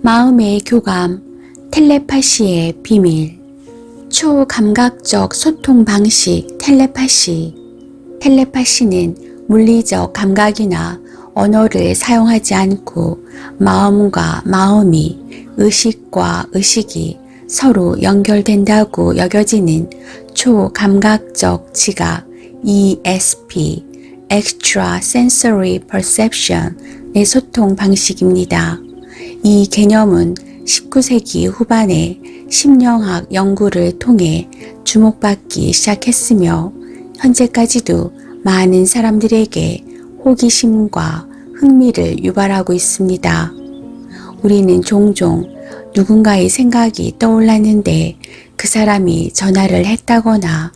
마음의 교감, 텔레파시의 비밀. 초감각적 소통 방식 텔레파시. 텔레파시는 물리적 감각이나 언어를 사용하지 않고 마음과 마음이, 의식과 의식이 서로 연결된다고 여겨지는 초감각적 지각 ESP, Extrasensory Perception의 소통 방식입니다. 이 개념은 19세기 후반에 심령학 연구를 통해 주목받기 시작했으며 현재까지도 많은 사람들에게 호기심과 흥미를 유발하고 있습니다. 우리는 종종 누군가의 생각이 떠올랐는데 그 사람이 전화를 했다거나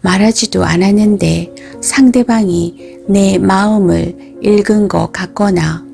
말하지도 않았는데 상대방이 내 마음을 읽은 것 같거나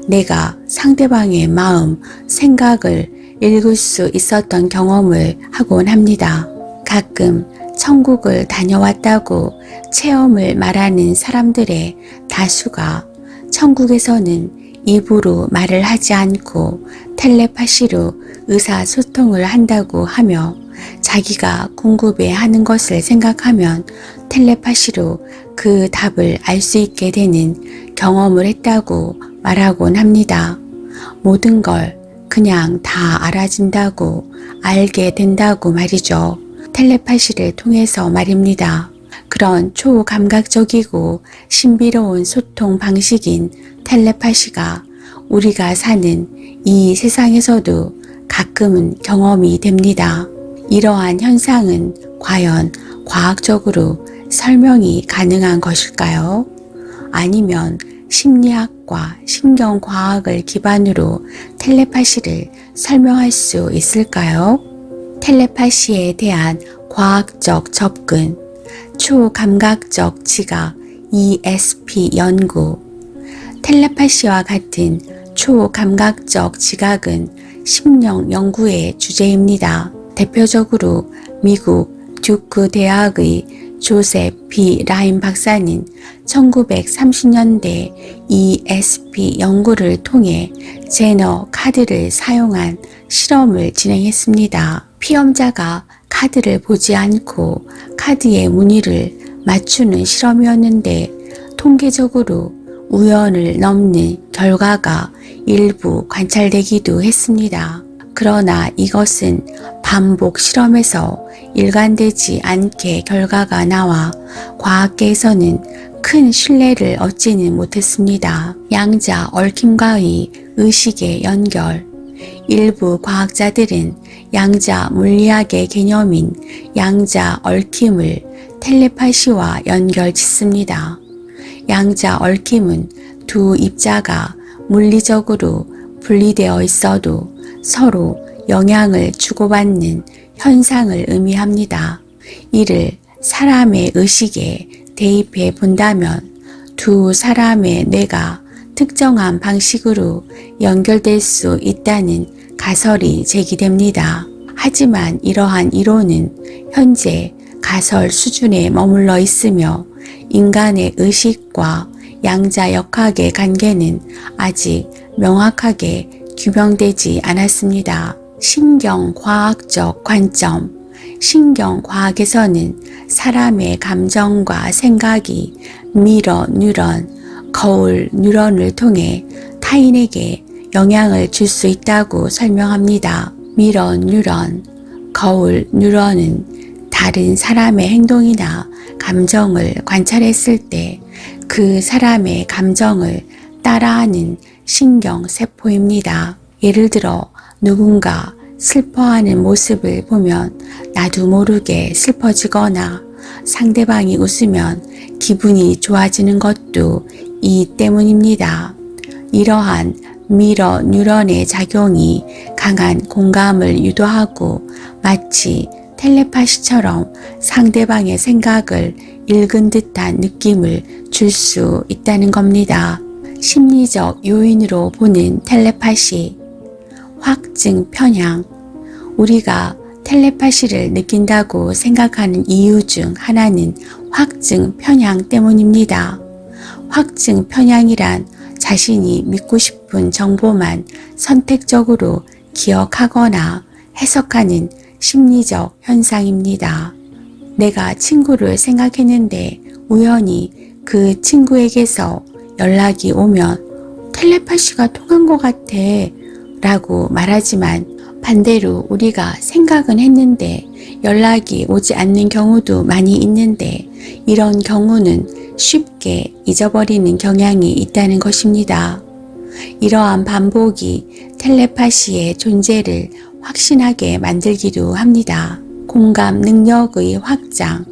내가 상대방의 마음, 생각을 읽을 수 있었던 경험을 하곤 합니다. 가끔 천국을 다녀왔다고 체험을 말하는 사람들의 다수가 천국에서는 입으로 말을 하지 않고 텔레파시로 의사소통을 한다고 하며 자기가 궁금해하는 것을 생각하면 텔레파시로 그 답을 알 수 있게 되는 경험을 했다고 말하곤 합니다. 모든 걸 그냥 다 알아진다고 알게 된다고 말이죠. 텔레파시를 통해서 말입니다. 그런 초감각적이고 신비로운 소통 방식인 텔레파시가 우리가 사는 이 세상에서도 가끔은 경험이 됩니다. 이러한 현상은 과연 과학적으로 설명이 가능한 것일까요? 아니면 심리학과 신경과학을 기반으로 텔레파시를 설명할 수 있을까요? 텔레파시에 대한 과학적 접근, 초감각적 지각 ESP 연구. 텔레파시와 같은 초감각적 지각은 심령 연구의 주제입니다. 대표적으로 미국 듀크 대학의 조셉 B. 라인 박사는 1930년대 ESP 연구를 통해 제너 카드를 사용한 실험을 진행했습니다. 피험자가 카드를 보지 않고 카드의 무늬를 맞추는 실험이었는데 통계적으로 우연을 넘는 결과가 일부 관찰되기도 했습니다. 그러나 이것은 반복 실험에서 일관되지 않게 결과가 나와 과학계에서는 큰 신뢰를 얻지는 못했습니다. 양자 얽힘과의 의식의 연결. 일부 과학자들은 양자 물리학의 개념인 양자 얽힘을 텔레파시와 연결 짓습니다. 양자 얽힘은 두 입자가 물리적으로 분리되어 있어도 서로 영향을 주고받는 현상을 의미합니다. 이를 사람의 의식에 대입해 본다면 두 사람의 뇌가 특정한 방식으로 연결될 수 있다는 가설이 제기됩니다. 하지만 이러한 이론은 현재 가설 수준에 머물러 있으며 인간의 의식과 양자역학의 관계는 아직 명확하게 규명되지 않았습니다. 신경과학적 관점. 신경과학에서는 사람의 감정과 생각이 미러 뉴런, 거울 뉴런을 통해 타인에게 영향을 줄 수 있다고 설명합니다. 미러 뉴런, 거울 뉴런은 다른 사람의 행동이나 감정을 관찰했을 때 그 사람의 감정을 따라하는 신경세포입니다. 예를 들어 누군가 슬퍼하는 모습을 보면 나도 모르게 슬퍼지거나 상대방이 웃으면 기분이 좋아지는 것도 이 때문입니다. 이러한 미러 뉴런의 작용이 강한 공감을 유도하고 마치 텔레파시처럼 상대방의 생각을 읽은 듯한 느낌을 줄 수 있다는 겁니다. 심리적 요인으로 보는 텔레파시. 확증 편향. 우리가 텔레파시를 느낀다고 생각하는 이유 중 하나는 확증 편향 때문입니다. 확증 편향이란 자신이 믿고 싶은 정보만 선택적으로 기억하거나 해석하는 심리적 현상입니다. 내가 친구를 생각했는데 우연히 그 친구에게서 연락이 오면 텔레파시가 통한 것 같아 라고 말하지만, 반대로 우리가 생각은 했는데 연락이 오지 않는 경우도 많이 있는데, 이런 경우는 쉽게 잊어버리는 경향이 있다는 것입니다. 이러한 반복이 텔레파시의 존재를 확신하게 만들기도 합니다. 공감 능력의 확장.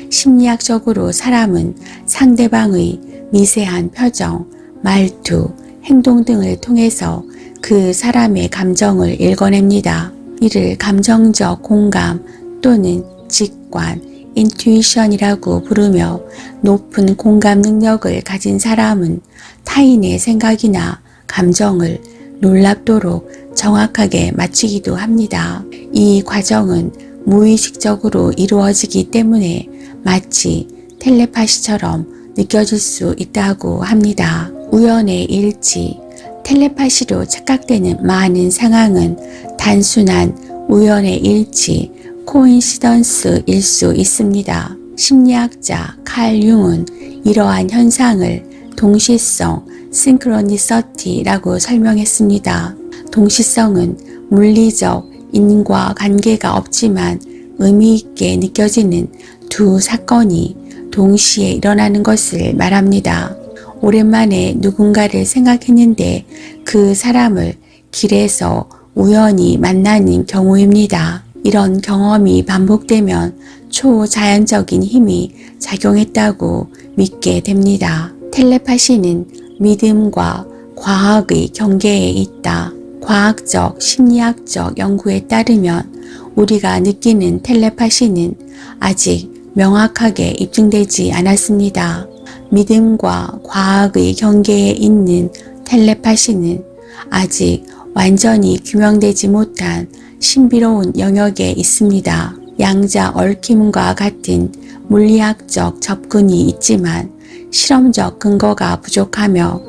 심리학적으로 사람은 상대방의 미세한 표정, 말투, 행동 등을 통해서 그 사람의 감정을 읽어냅니다. 이를 감정적 공감 또는 직관, 인투이션이라고 부르며, 높은 공감 능력을 가진 사람은 타인의 생각이나 감정을 놀랍도록 정확하게 맞추기도 합니다. 이 과정은 무의식적으로 이루어지기 때문에 마치 텔레파시처럼 느껴질 수 있다고 합니다. 우연의 일치. 텔레파시로 착각되는 많은 상황은 단순한 우연의 일치, 코인시던스일 수 있습니다. 심리학자 칼 융은 이러한 현상을 동시성, 싱크로니서티라고 설명했습니다. 동시성은 물리적 인과관계가 없지만 의미 있게 느껴지는 두 사건이 동시에 일어나는 것을 말합니다. 오랜만에 누군가를 생각했는데 그 사람을 길에서 우연히 만나는 경우입니다. 이런 경험이 반복되면 초자연적인 힘이 작용했다고 믿게 됩니다. 텔레파시는 믿음과 과학의 경계에 있다. 과학적, 심리학적 연구에 따르면 우리가 느끼는 텔레파시는 아직 명확하게 입증되지 않았습니다. 믿음과 과학의 경계에 있는 텔레파시는 아직 완전히 규명되지 못한 신비로운 영역에 있습니다. 양자 얽힘과 같은 물리학적 접근이 있지만 실험적 근거가 부족하며,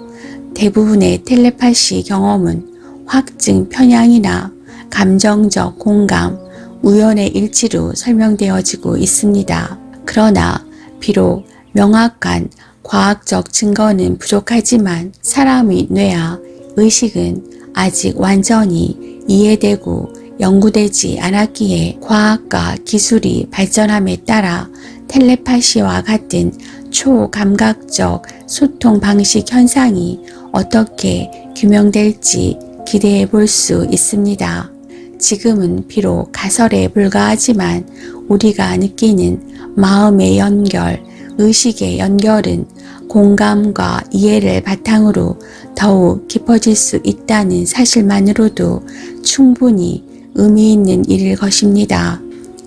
대부분의 텔레파시 경험은 확증 편향이나 감정적 공감, 우연의 일치로 설명되어지고 있습니다. 그러나 비록 명확한 과학적 증거는 부족하지만 사람의 뇌와 의식은 아직 완전히 이해되고 연구되지 않았기에 과학과 기술이 발전함에 따라 텔레파시와 같은 초감각적 소통 방식 현상이 어떻게 규명될지 기대해 볼 수 있습니다. 지금은 비록 가설에 불과하지만 우리가 느끼는 마음의 연결, 의식의 연결은 공감과 이해를 바탕으로 더욱 깊어질 수 있다는 사실만으로도 충분히 의미 있는 일일 것입니다.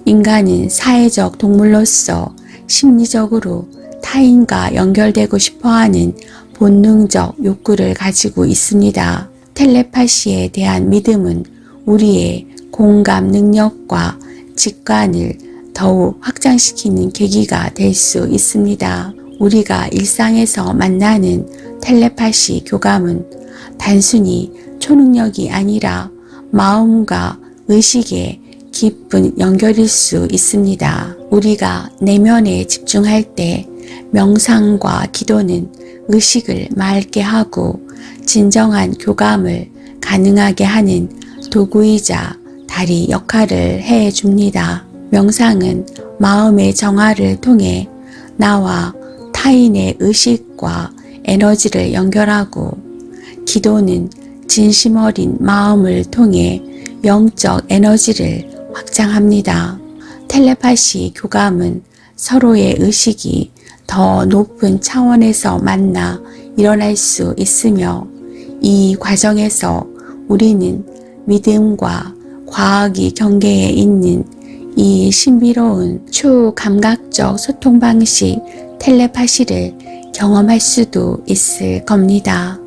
인간은 사회적 동물로서 심리적으로 타인과 연결되고 싶어하는 본능적 욕구를 가지고 있습니다. 텔레파시에 대한 믿음은 우리의 공감 능력과 직관을 더욱 확장시키는 계기가 될 수 있습니다. 우리가 일상에서 만나는 텔레파시 교감은 단순히 초능력이 아니라 마음과 의식의 깊은 연결일 수 있습니다. 우리가 내면에 집중할 때 명상과 기도는 의식을 맑게 하고 진정한 교감을 가능하게 하는 도구이자 다리 역할을 해 줍니다. 명상은 마음의 정화를 통해 나와 타인의 의식과 에너지를 연결하고, 기도는 진심 어린 마음을 통해 영적 에너지를 확장합니다. 텔레파시 교감은 서로의 의식이 더 높은 차원에서 만나 일어날 수 있으며, 이 과정에서 우리는 믿음과 과학이 경계에 있는 이 신비로운 초감각적 소통 방식 텔레파시를 경험할 수도 있을 겁니다.